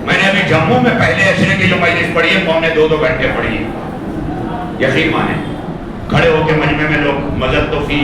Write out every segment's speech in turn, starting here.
میں نے ابھی جموں میں پہلے عشرے کی جو مجلس پڑھی ہے 2.25 گھنٹے پڑھی ہے. یقین مانے کھڑے ہو کے مجمع میں لوگ مدد توفی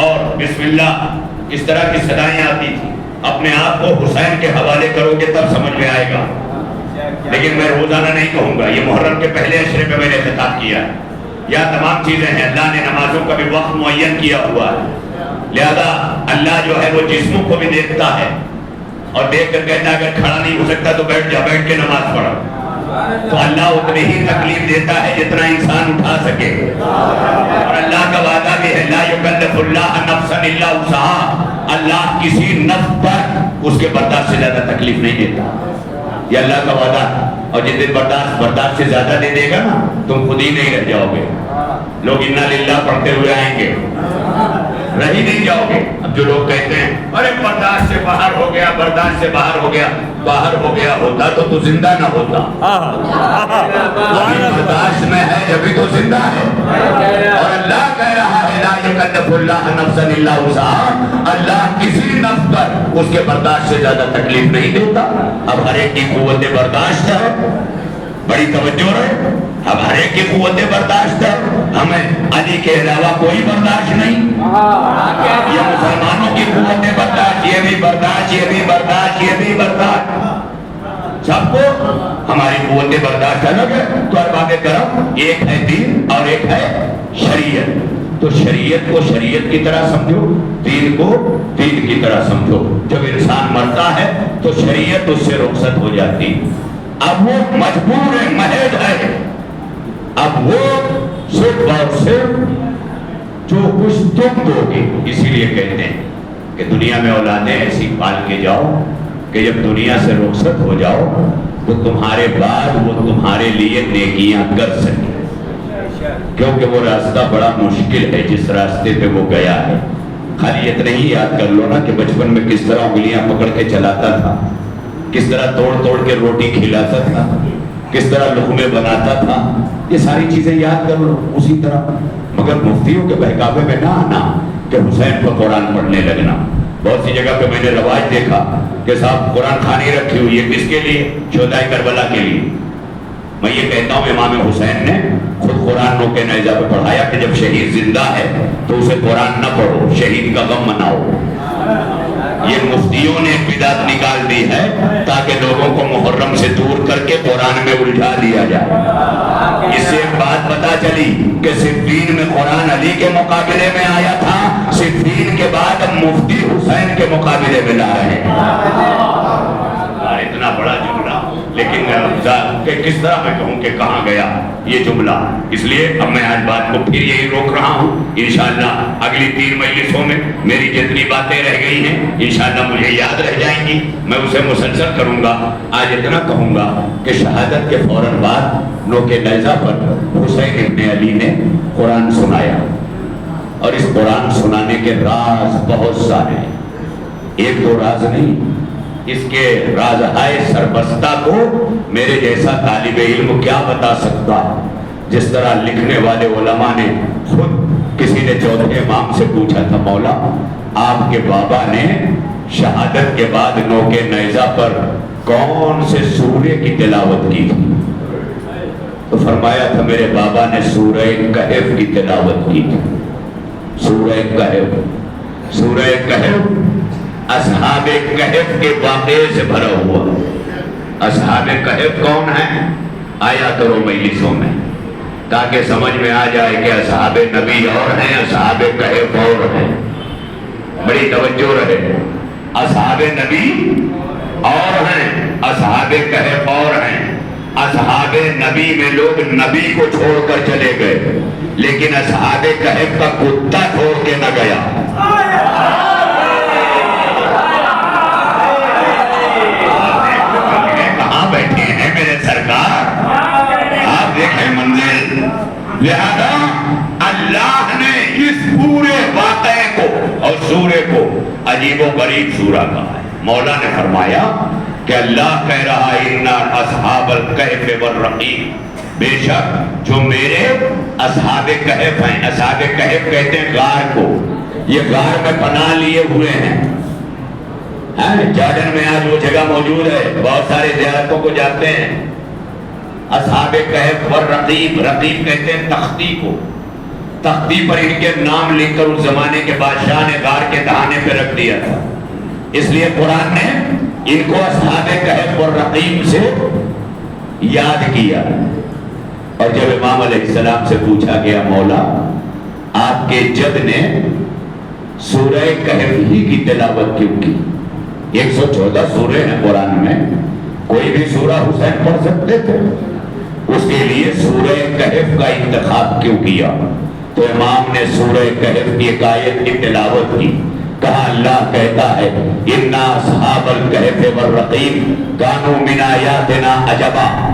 اور بسم اللہ اس طرح کی صدائیں آتی تھی. اپنے آپ کو حسین کے حوالے کرو گے تب سمجھ میں آئے گا. لیکن میں روزانہ نہیں کہوں گا, یہ محرم کے پہلے عشرے میں نے خطاب کیا ہے. یا تمام چیزیں ہیں, اللہ نے نمازوں کا بھی وقت معین کیا ہوا ہے, لہذا اللہ جو ہے وہ جسموں کو بھی دیکھتا ہے اور دیکھ کر کہتا ہے اگر کھڑا نہیں ہو سکتا تو بیٹھ جا, بیٹھ کے نماز پڑھو. تو اللہ اتنی ہی تکلیف دیتا ہے جتنا انسان اٹھا سکے. اور اللہ کا وعدہ بھی ہے لا یکلف اللہ نفسا الا وسعها, اللہ کسی نفس پر اس کے برداشت سے زیادہ تکلیف نہیں دیتا. یہ اللہ کا وعدہ ہے. اور جس دن برداشت سے زیادہ دے دے گا نا تم خود ہی نہیں رہ جاؤ گے. لوگ انا للہ پڑھتے ہوئے آئیں گے, رہ ہی نہیں جاؤ گے. اب جو لوگ کہتے ہیں ارے برداشت سے باہر ہو گیا, برداشت سے باہر ہو گیا, باہر ہو گیا ہوتا تو زندہ نہ ہوتا. برداشت میں ہے جبھی تو زندہ ہے. اور اللہ کہہ رہا ہے لا یکلف اللہ نفسا الا وسعها, اللہ کسی نفس پر اس کے برداشت سے زیادہ تکلیف نہیں دیتا. اب ہر ایک کی قوت برداشت ہے, بڑی توجہ رہے, اب ہر ایک کی قوت برداشت ہے. ہمیں علی کے علاوہ کوئی برداشت نہیں. یہ مسلمانوں کی قوت برداشت, یہ بھی برداشت, یہ بھی برداشت, یہ بھی برداشت, سب کو ہماری قوت برداشت الگ ہے. تو ارباب کرم ایک ہے دین اور ایک ہے شریعت. تو شریعت کو شریعت کی طرح سمجھو, دین کو دین کی طرح سمجھو. جب انسان مرتا ہے تو شریعت اس سے رخصت ہو جاتی. اب وہ مجبور ہے, محض ہے. اب وہ صرف اور صرف جو کچھ تم دو گے, اسی لیے کہتے ہیں کہ دنیا میں اولادیں ایسی پال کے جاؤ کہ جب دنیا سے رخصت ہو جاؤ تو تمہارے بعد وہ تمہارے لیے نیکیاں کر سکے. کیونکہ وہ راستہ بڑا مشکل ہے جس راستے پہ وہ گیا ہے. خالی اتنا ہی یاد کر لو نا کہ بچپن میں کس طرح انگلیاں پکڑ کے چلاتا تھا, کس طرح توڑ توڑ کے روٹی کھلاتا تھا, کس طرح لقمے بناتا تھا. یہ ساری چیزیں یاد کر لو اسی طرح. مگر مفتیوں کے بہکاوے میں نہ آنا کہ حسین پر قرآن پڑھنے لگنا. بہت سی جگہ پہ میں نے رواج دیکھا کہ صاحب قرآن خانی رکھی ہوئی ہے, کس کے لیے؟ شہدائے کربلا کے لیے. میں یہ کہتا ہوں امام حسین نے خود قرآن نو کے نیزہ پہ پڑھایا کہ جب شہید زندہ ہے تو اسے قرآن نہ پڑھو, شہید کا غم مناؤ. یہ مفتیوں نے بدعت نکال دی ہے تاکہ لوگوں کو محرم سے دور کر کے قرآن میں الجھا دیا جائے. اس سے ایک بات پتا چلی کہ صفین میں قرآن علی کے مقابلے میں آیا تھا, صفین کے بعد اب مفتی حسین کے مقابلے میں لا رہے ہیں. اتنا بڑا جملہ, لیکن کس طرح میں کہوں کہ کہاں گیا یہ جملہ. اس لیے اب میں آج بات کو پھر یہی روک رہا ہوں. انشاءاللہ اگلی 3 مجلسوں میں میری جتنی باتیں رہ گئی ہیں انشاءاللہ مجھے یاد رہ جائیں گی, میں اسے مسلسل کروں گا. آج اتنا کہوں گا کہ شہادت کے فوراً بعد نو کے نیزہ پر حسین ابن علی نے قرآن سنایا. اور اس قرآن سنانے کے راز بہت سارے ہیں, 1-2 راز نہیں. اس کے رازہائے سربستہ کو میرے جیسا طالب علم کیا بتا سکتا. جس طرح لکھنے والے علماء نے خود, کسی نے چوتھے امام سے پوچھا تھا مولا آپ کے بابا نے شہادت کے بعد نو کے نیزہ پر کون سے سورے کی تلاوت کی تھی؟ تو فرمایا تھا میرے بابا نے سورہ کہف کی تلاوت کی تھی. سورہ کہف, سورہ کہف اصحاب کہف کے واقعے سے بھرا ہوا. اصحاب کہف کون ہیں آیا کرو مجلسوں میں تاکہ سمجھ میں آ جائے کہ اصحاب نبی اور ہیں, اصحاب کہف اور ہیں. بڑی توجہ رہے, اصحاب نبی اور ہیں, اصحاب کہف اور ہیں. اصحاب نبی میں لوگ نبی کو چھوڑ کر چلے گئے, لیکن اصحاب کہف کا کتا چھوڑ کے نہ گیا. بیٹھے ہیں میرے سرکار, آپ دیکھیں منزل. لہذا اللہ نے اس پورے واقعے کو اور سورے کو عجیب و غریب سورہ کہا ہے. مولا نے فرمایا کہ اللہ کہہ رہا ہے اِنَّا أَصْحَابَ الْكَهْفِ وَالرَّقِيمِ, بے شک جو میرے اصحاب کہف ہیں. اصحاب کہف کہتے ہیں غار کو, یہ غار میں پناہ لیے ہوئے ہیں. جارڈن میں آج وہ جگہ موجود ہے، بہت سارے زیارتوں کو جاتے ہیں۔ اصحاب کہف اور رقیب، رقیب کہتے ہیں تختی کو، تختی پر ان کے نام لکھ کر اس زمانے کے بادشاہ نے غار کے دہانے پہ رکھ دیا تھا، اس لیے قرآن نے ان کو اصحاب کہف اور رقیب سے یاد کیا۔ اور جب امام علیہ السلام سے پوچھا گیا مولا آپ کے جد نے سورہ کہف ہی کی تلاوت کیوں کی؟ 114 سورے ہیں قرآن میں، کوئی بھی سورہ حسین پڑھ سکتے تھے، اس کے لیے سورہ کہف کا انتخاب کیوں کیا؟ تو امام نے سورہ کہف کی ایک آیت کی تلاوت کی، کہا اللہ کہتا ہے اِنَّا أَصْحَابَ الْكَهْفِ وَالرَّقِيمِ كَانُوا مِنْ آيَاتِنَا عَجَبًا،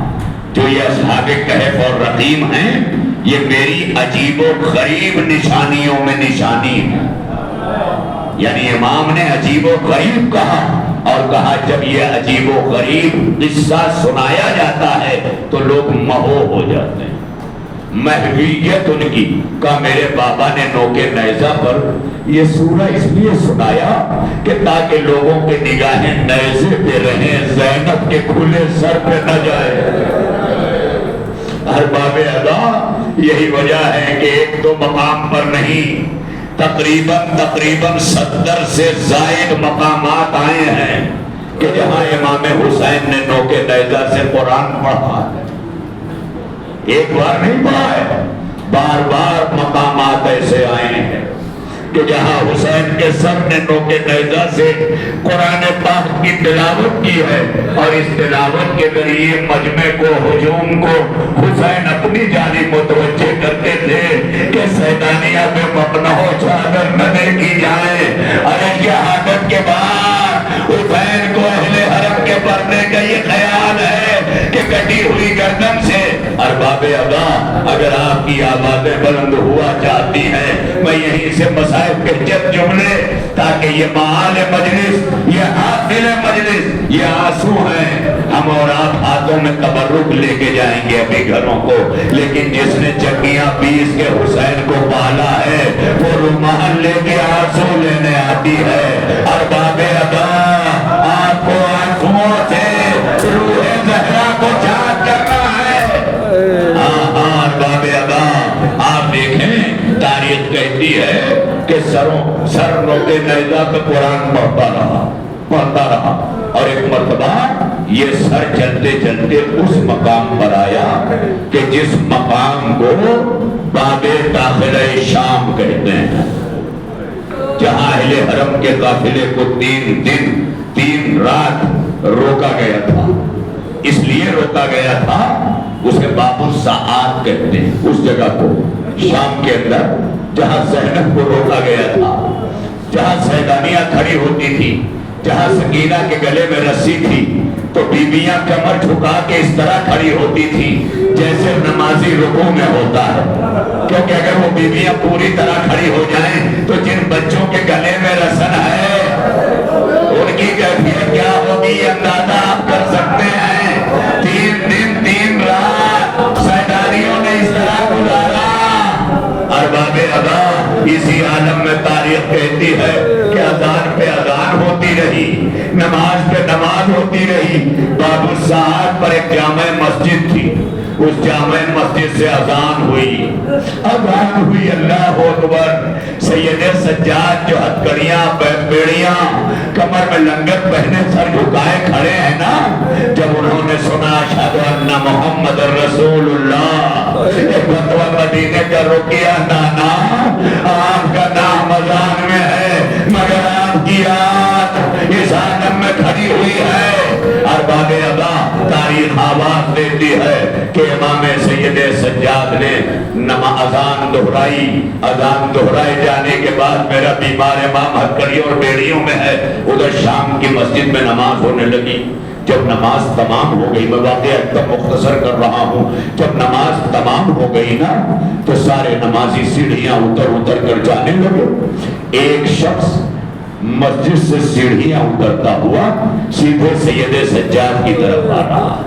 جو یہ اصحاب کہف اور رقیم ہیں یہ میری عجیب و غریب نشانیوں میں نشانی ہے۔ یعنی امام نے عجیب و غریب کہا، اور کہا جب یہ عجیب و غریب قصہ سنایا جاتا ہے تو لوگ مہو ہو جاتے ہیں، محویت ان کی۔ کہا میرے بابا نے نوکے نیزہ پر یہ سورہ اس لیے سنایا کہ تاکہ لوگوں کے نگاہیں نیزے پہ رہیں، زینب کے کھلے سر پہ نہ جائے۔ ارباب ادا یہی وجہ ہے کہ ایک دو مقام پر نہیں، تقریباً 70 سے زائد مقامات آئے ہیں کہ جہاں امام حسین نے نوکے نیزہ سے قرآن پڑھا ہے۔ ایک بار نہیں پڑھا ہے، بار بار مقامات ایسے آئے ہیں کہ جہاں حسین کے سر نے نوکے نیزہ سے قرآن پاک کی تلاوت کی ہے، اور اس تلاوت کے ذریعے مجمع کو، ہجوم کو حسین اپنی جانب متوجہ کرتے تھے کہ سیدانیہ میں مبنہ ہو چادر نہ دیکھی جائے۔ ارے شہادت کے بعد حسین کو اہل حرم کے پردے کا یہ خیال ہے کہ کٹی ہوئی گردن سے ارباب ادا اگر آپ کی آوازیں بلند ہوا چاہتی ہیں، میں یہیں سے مسائل کے چند جملے تاکہ یہ معال مجلس، یہ حاصل مجلس، یہ آنسو ہیں، ہم اور آپ ہاتھوں میں تبرک لے کے جائیں گے اپنے گھروں کو، لیکن جس نے چکیاں پیس کے حسین کو پالا ہے وہ رومال لے کے آنسو لینے آتی ہے۔ ارباب ادا آپ کو آنسوؤں سے روح زہرا کو چاک کرنا ہے۔ ارباب ادا آپ دیکھیں تاریخ کہتی ہے کہ سر نوکے نیزہ پہ قرآن پڑھتا رہا، اور ایک مرتبہ یہ سر چلتے چلتے اس مقام پر آیا کہ جس مقام کو باب داخلہ شام کہتے ہیں، جہاں اہل حرم کے قافلے کو 3 دن 3 رات روکا گیا تھا۔ اس لیے روکا گیا تھا، اسے باب الساعات کہتے ہیں اس جگہ کو، شام کے اندر جہاں زینب کو روکا گیا تھا، جہاں سیدانیہ کھڑی ہوتی تھی، جہاں سکینہ کے گلے میں رسی تھی، تو بیویاں کمر جھکا کے اس طرح کھڑی ہوتی تھی جیسے نمازی رکوع میں ہوتا ہے، کیونکہ اگر وہ بیویاں پوری طرح کھڑی ہو جائیں تو جن بچوں کے گلے میں رسن ہے ان کی کیفیت کیا ہوگی اندازہ آپ کر سکتے ہیں۔ 3 دن 3 رات سیدانیوں نے اس طرح گزارا۔ ارباب ادا اسی عالم میں تاریخ کہتی ہے کہ اذان پہ اذان ہوتی رہی، نماز پہ نماز ہوتی رہی۔ باب الساعات پر ایک جامع مسجد تھی، اس جامع مسجد سے اذان ہوئی، اللہ اکبر۔ سید سجاد جو ہتھکڑیاں بیڑیاں کمر میں لنگت پہنے سر جھکائے کھڑے ہیں نا، جب انہوں نے سنا اشہد ان محمد رسول اللہ، فتویٰ مدینے کا رکیہ نانا، آپ کا نام اذان میں ہے مگر آپ کی آنکھ اس عالم میں کھڑی ہوئی ہے۔ ارباب ادا تاریخ آواز دیتی ہے کہ امام سید سجاد نے اذان دہرائی، اذان دہرائے جانے کے بعد میرا بیمار امام ہتھکڑیوں اور بیڑیوں میں ہے، ادھر شام کی مسجد میں نماز ہونے لگی۔ جب نماز تمام ہو گئی، میں واقعہ ایک مختصر کر رہا ہوں، جب نماز تمام ہو گئی نا تو سارے نمازی سیڑھیاں اتر کر جانے لگے۔ ایک شخص مسجد سے سیڑھیاں اترتا ہوا سیدھے سید سجاد کی طرف آ رہا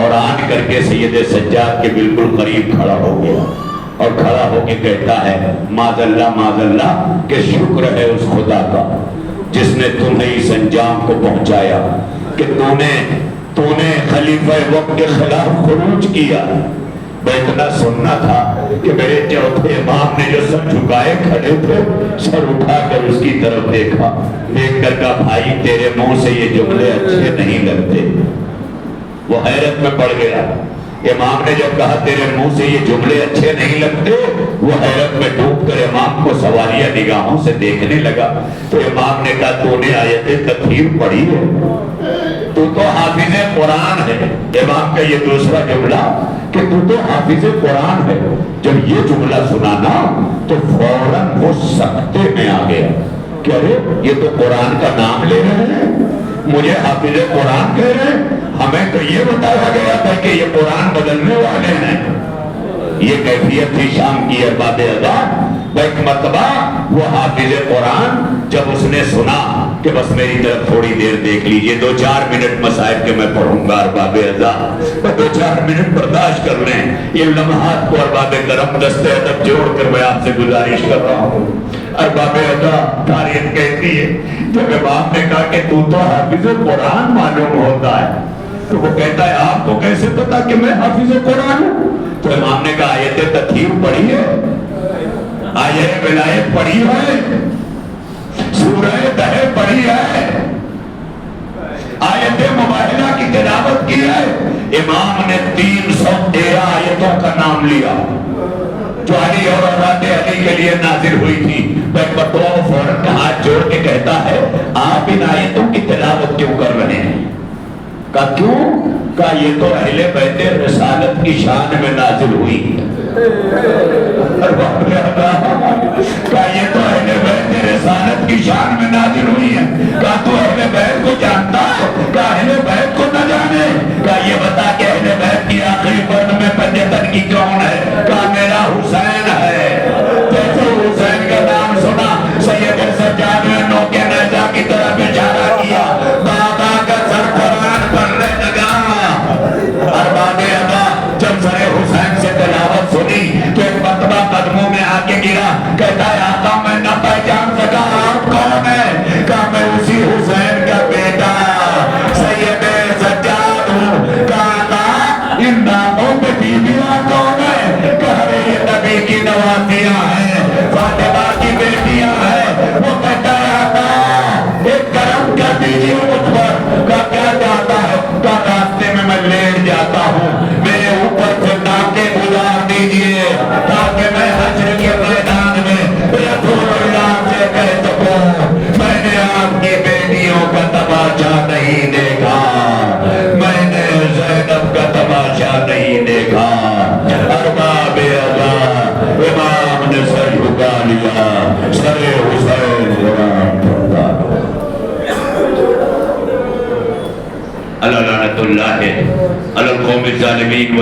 اور آن کر کے سید سجاد کے بالکل قریب کھڑا ہو گیا اور کھڑا ہو کے کہتا ہے معاذ اللہ کہ شکر ہے اس خدا کا جس نے تمہیں اس انجام کو پہنچایا کہ تو نے خلیفہ وقت کے خلاف خروج کیا. میں اتنا سننا تھا کہ میرے چوتھے امام نے جو سر جھکائے کھڑے تھے سر اٹھا کر اس کی طرف دیکھا, دیکھ کر کہا بھائی تیرے منہ سے یہ جملے اچھے نہیں لگتے. وہ حیرت میں پڑ گیا. امام نے جب کہا تیرے منہ سے یہ جملے اچھے نہیں لگتے, وہ حیرت میں ڈوب کر امام کو سوالیہ نگاہوں سے دیکھنے لگا. تو امام نے کہا تو نے آیت تطہیر پڑھی ہے, تو حافظ قرآن ہے. امام کا یہ دوسرا جملہ کہ تو حافظ قرآن ہے. جب یہ جملہ سنا نا تو فوراً وہ سکتے میں آ گیا کہ ارے یہ تو قرآن کا نام لے رہے ہیں, مجھے حافظ قرآن کہہ رہے ہیں. ہمیں تو یہ بتایا گیا تھا کہ یہ قرآن بدلنے والے ہیں. یہ کیفیت تھی شام کی ارباب ادا. ایک مرتبہ وہ حافظ قرآن جب اس نے سنا کہ بس میری طرف تھوڑی دیر دیکھ لیجئے, 2-4 منٹ مصائب کے میں پڑھوں گا ارباب ادا, 2-4 منٹ برداشت کر لیں. یہ لمحات کو ارباب کرم دستے ادب جوڑ کر میں آپ سے گزارش کر رہا ہوں. ارباب ادا تاریخ کہتی ہے جب امام نے کہا کہ تو حافظ قرآن معلوم ہوتا ہے, تو وہ کہتا ہے آپ کو کیسے پتا کہ میں حافظ قرآن ہوں؟ تو امام نے کہا آیت تطہیر پڑھی ہے, آیت ولایت پڑھی ہے, سورہ دہر پڑھی ہے, آیت مباہلہ کی تلاوت کی ہے. امام نے 313 آیتوں کا نام لیا جو علی اور اولاد علی کے لیے نازل ہوئی تھی. ایک بطوع فوراً ہاتھ جوڑ کے کہتا ہے آپ ان آیتوں کی تلاوت کیوں کر رہے ہیں؟ کہا کیوں؟ کہا یہ تو اہل بیت رسالت کی شان میں نازل ہوئی. کہا یہ تو اہل بیت رسالت کی شان میں نازل ہوئی ہے. کہا تو اہل بیت کو جانتا ہے؟ کہا اہل بیت کو نہ جانے. کہا یہ بتا کہ اہل بیت کی آخری فرد میں پنجتن کی کون ہے؟ کہا میرا حسین ہے. جیسے حسین کا نام سنا سید سجاد نے نو کے نیزہ کی طرف اشارہ کیا, بابا کا سر قرآن پڑھنے لگا. ارباب ادا جب سر حسین سے تلاوت سنی تو ایک مرتبہ قدموں میں آ کے گرا, کہتا ہے آقا میں نہ پہچان سکا آپ کون ہے؟ کہا میں اسی حسین کا بیٹا سید سجاد ہوں. کہا ان ناموں میں بیویاں کون ہے؟ کہا یہ نبی کی نوازیاں ہیں, فاطمہ کی بیٹیاں ہیں. وہ کہتا ہے آقا ایک کرم کر دیجیے مجھ پر. کہا کیا جاتا ہے؟ کہا راستے میں میں لیٹ جاتا ہوں, میرے اوپر سے ڈاکے گزار دیجیے تاکہ میں حشر کے میدان میں رسول اللہ سے کہہ سکوں میں نے آپ کی بیٹیوں کا تماشا نہیں دیکھا, میں نے زینب کا تماشا نہیں دیکھا. ارباب ادا امام نے سر جھکا لیا, سر حسین قرآن پڑھتا. اللہ لعنت اللہ علی القوم الظالمین.